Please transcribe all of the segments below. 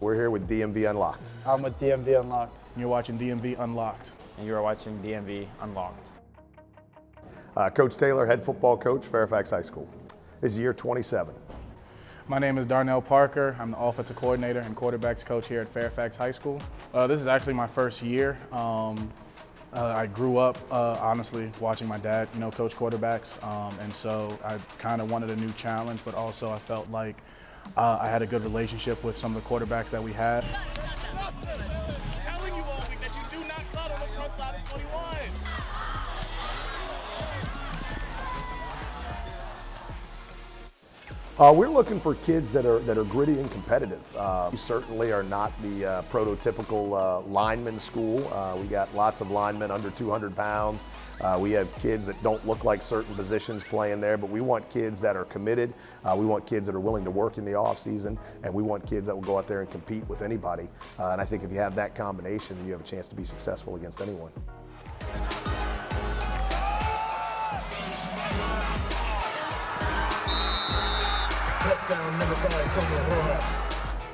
We're here with DMV Unlocked. I'm with DMV Unlocked. You're watching DMV Unlocked. And you are watching DMV Unlocked. Coach Taylor, head football coach, Fairfax High School. This is year 27. My name is Darnell Parker. I'm the offensive coordinator and quarterbacks coach here at Fairfax High School. This is actually my first year. I grew up, honestly, watching my dad, coach quarterbacks, and so I kind of wanted a new challenge, but also I felt like I had a good relationship with some of the quarterbacks that we had. Telling you all week that you do not cut on the front side of 21. We're looking for kids that are gritty and competitive. We certainly are not the prototypical lineman school. We got lots of linemen under 200 pounds. We have kids that don't look like certain positions playing there, but we want kids that are committed. We want kids that are willing to work in the off season, and we want kids that will go out there and compete with anybody. And I think if you have that combination, then you have a chance to be successful against anyone.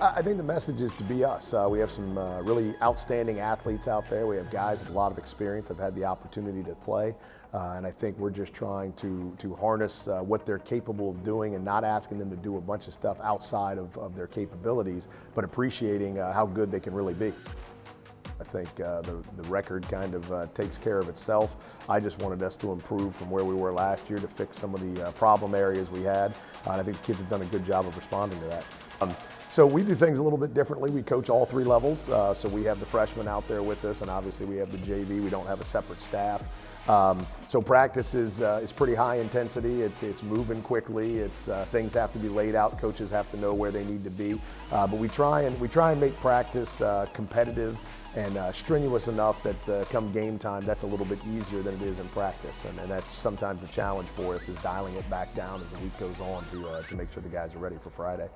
I think the message is to be us. We have some really outstanding athletes out there. We have guys with a lot of experience, have had the opportunity to play. And I think we're just trying to harness what they're capable of doing and not asking them to do a bunch of stuff outside of their capabilities, but appreciating how good they can really be. I think the record kind of takes care of itself. I just wanted us to improve from where we were last year to fix some of the problem areas we had. And I think the kids have done a good job of responding to that. So we do things a little bit differently. We coach all three levels. So we have the freshmen out there with us, and obviously we have the JV. We don't have a separate staff. So practice is pretty high intensity. It's moving quickly. Things have to be laid out. Coaches have to know where they need to be. But we try and make practice competitive and strenuous enough that come game time, that's a little bit easier than it is in practice. And that's sometimes the challenge for us, is dialing it back down as the week goes on to make sure the guys are ready for Friday.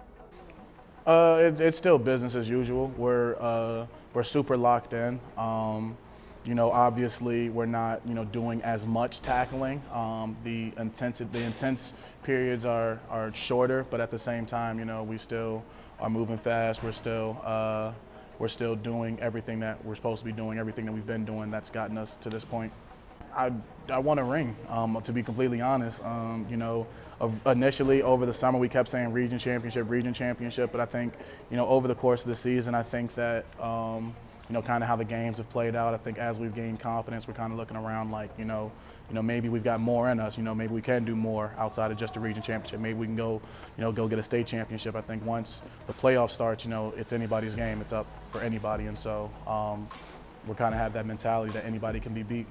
It's still business as usual. We're super locked in. Obviously we're not, doing as much tackling. The intense periods are shorter, but at the same time, we still are moving fast. We're still doing everything that we're supposed to be doing, everything that we've been doing that's gotten us to this point. I want a ring, to be completely honest. Initially over the summer we kept saying region championship, but I think, over the course of the season, I think that, kind of how the games have played out, I think as we've gained confidence, we're kind of looking around like, maybe we've got more in us, maybe we can do more outside of just a region championship. Maybe we can go get a state championship. I think once the playoff starts, it's anybody's game. It's up for anybody. And so we kind of have that mentality that anybody can be beat.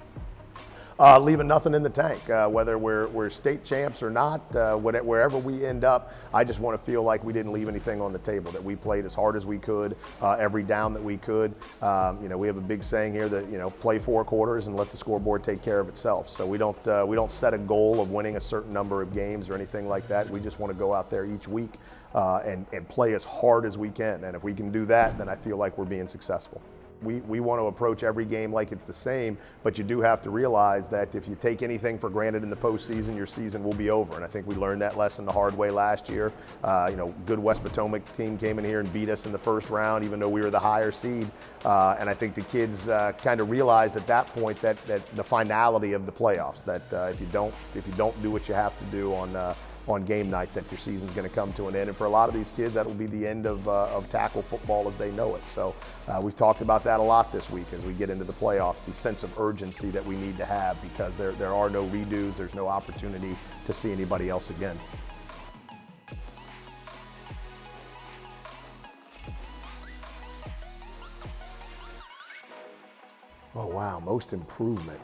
Leaving nothing in the tank, whether we're state champs or not, wherever we end up, I just want to feel like we didn't leave anything on the table, that we played as hard as we could, every down that we could. We have a big saying here that, play 4 quarters and let the scoreboard take care of itself. So we don't set a goal of winning a certain number of games or anything like that. We just want to go out there each week and play as hard as we can. And if we can do that, then I feel like we're being successful. We want to approach every game like it's the same, but you do have to realize that if you take anything for granted in the postseason, your season will be over. And I think we learned that lesson the hard way last year. Good West Potomac team came in here and beat us in the first round, even though we were the higher seed. And I think the kids kind of realized at that point that the finality of the playoffs, that if you don't do what you have to do on game night, that your season's going to come to an end. And for a lot of these kids, that will be the end of tackle football as they know it. So we've talked about that a lot this week as we get into the playoffs, the sense of urgency that we need to have, because there are no redos, there's no opportunity to see anybody else again. Oh wow, most improvement.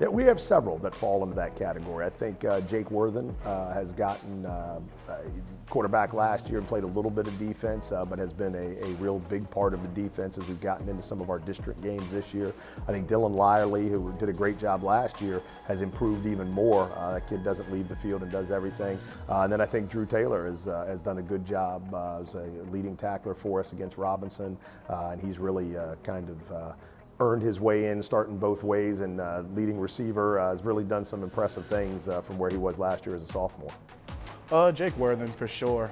Yeah, we have several that fall into that category. I think Jake Worthen has gotten quarterback last year and played a little bit of defense, but has been a real big part of the defense as we've gotten into some of our district games this year. I think Dylan Lyerly, who did a great job last year, has improved even more. That kid doesn't leave the field and does everything. And then I think Drew Taylor has done a good job as a leading tackler for us against Robinson, and he's really kind of earned his way in, starting both ways, and leading receiver, has really done some impressive things from where he was last year as a sophomore. Jake Worthen for sure.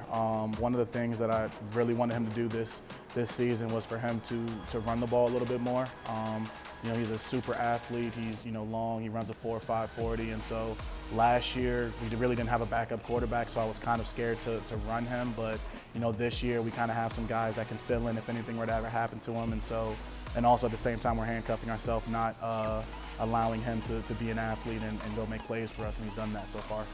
One of the things that I really wanted him to do this season was for him to run the ball a little bit more. You know, he's a super athlete. He's, you know, long. He runs a 4.5 40, and so last year we really didn't have a backup quarterback, so I was kind of scared to run him. But you know, this year we kind of have some guys that can fill in if anything were to ever happen to him, and also at the same time we're handcuffing ourselves, not allowing him to be an athlete and go make plays for us, and he's done that so far.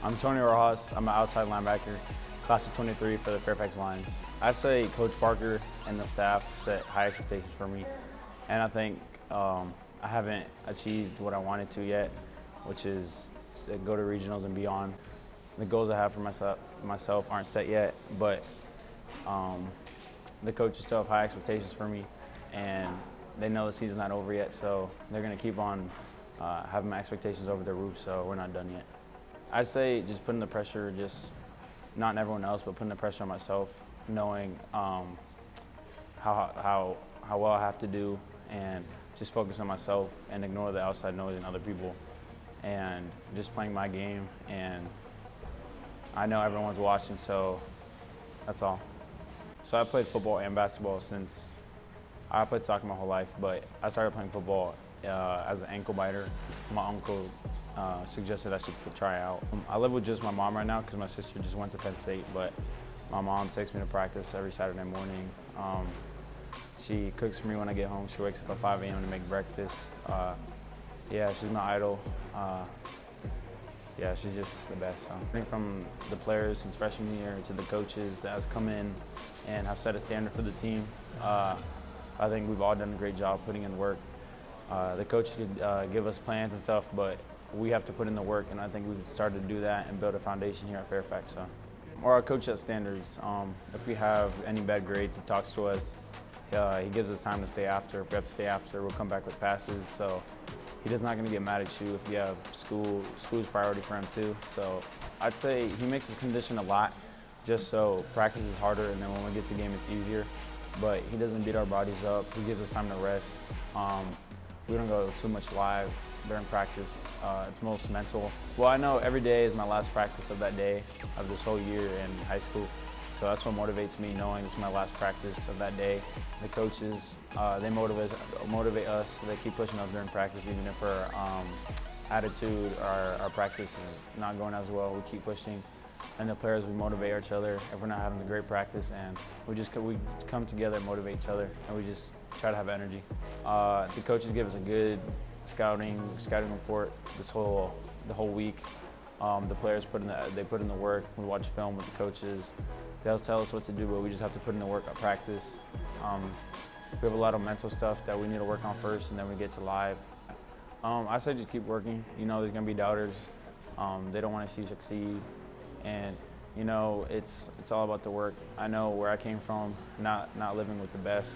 I'm Tony Rojas. I'm an outside linebacker, class of 23 for the Fairfax Lions. I'd say Coach Parker and the staff set high expectations for me, and I think I haven't achieved what I wanted to yet, which is to go to regionals and beyond. The goals I have for myself aren't set yet, but the coaches still have high expectations for me, and they know the season's not over yet, so they're going to keep on having my expectations over their roof, so we're not done yet. I'd say just putting the pressure, just not on everyone else, but putting the pressure on myself, knowing how well I have to do, and just focus on myself and ignore the outside noise and other people, and just playing my game. And I know everyone's watching, so that's all. So I played football and basketball since I played soccer my whole life, but I started playing football as an ankle biter. My uncle suggested I should try out. I live with just my mom right now because my sister just went to Penn State, but my mom takes me to practice every Saturday morning. She cooks for me when I get home. She wakes up at 5 a.m. to make breakfast. Yeah, she's my idol. Yeah, she's just the best. So. I think from the players since freshman year to the coaches that has come in and have set a standard for the team, I think we've all done a great job putting in work. The coach could give us plans and stuff, but we have to put in the work, and I think we've started to do that and build a foundation here at Fairfax. So. Or our coach sets standards. If we have any bad grades, he talks to us. He gives us time to stay after. If we have to stay after, we'll come back with passes. So he's not going to get mad at you if you have school. School's priority for him too. So I'd say he makes us condition a lot, just so practice is harder, and then when we get to the game, it's easier. But he doesn't beat our bodies up. He gives us time to rest. We don't go too much live during practice. It's most mental. Well, I know every day is my last practice of that day of this whole year in high school. So that's what motivates me, knowing it's my last practice of that day. The coaches, they motivate us. So they keep pushing us during practice, even if our attitude, our practice is not going as well. We keep pushing. And the players, we motivate each other if we're not having a great practice, and we come together and motivate each other, and we just try to have energy. The coaches give us a good scouting report the whole week. The players put in the work. We watch film with the coaches. They'll tell us what to do, but we just have to put in the work at practice. We have a lot of mental stuff that we need to work on first, and then we get to live. I say just keep working. You know, there's gonna be doubters. They don't want to see you succeed, and you know, it's all about the work. I know where I came from, not living with the best,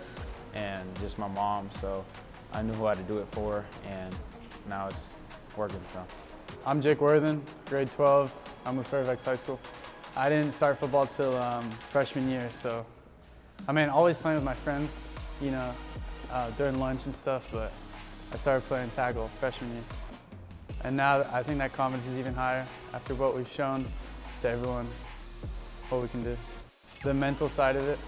and just my mom. So I knew who I had to do it for, and now it's working. So. I'm Jake Worthen, grade 12. I'm with Fairfax High School. I didn't start football till freshman year, so I mean, always playing with my friends, you know, during lunch and stuff, but I started playing tackle freshman year. And now I think that confidence is even higher after what we've shown to everyone, what we can do. The mental side of it,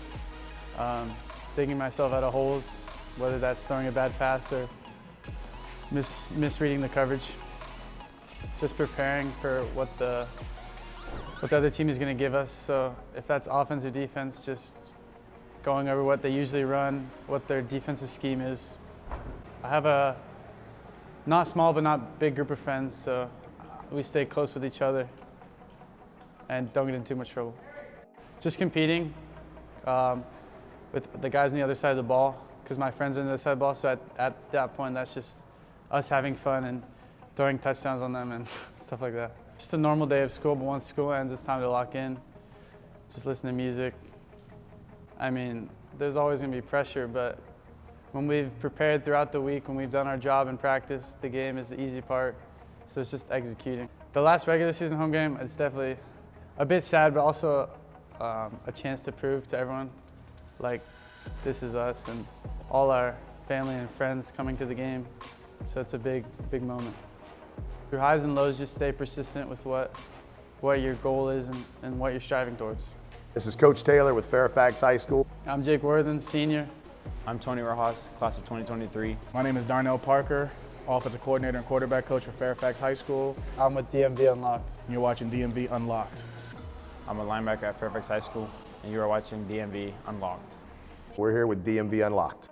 digging myself out of holes, whether that's throwing a bad pass or misreading the coverage. Just preparing for what the other team is going to give us. So if that's offense or defense, just going over what they usually run, what their defensive scheme is. I have a not small but not big group of friends, so we stay close with each other and don't get in too much trouble. Just competing with the guys on the other side of the ball, because my friends are on the other side of the ball, so at that point, that's just us having fun and throwing touchdowns on them and stuff like that. Just a normal day of school, but once school ends, it's time to lock in. Just listen to music. I mean, there's always gonna be pressure, but when we've prepared throughout the week, when we've done our job in practice, the game is the easy part, so it's just executing. The last regular season home game, it's definitely a bit sad, but also a chance to prove to everyone, like, this is us and all our family and friends coming to the game, so it's a big, big moment. Through highs and lows, just stay persistent with what what your goal is and what you're striving towards. This is Coach Taylor with Fairfax High School. I'm Jake Worthen, senior. I'm Tony Rojas, class of 2023. My name is Darnell Parker, offensive coordinator and quarterback coach for Fairfax High School. I'm with DMV Unlocked. And you're watching DMV Unlocked. I'm a linebacker at Fairfax High School, and you are watching DMV Unlocked. We're here with DMV Unlocked.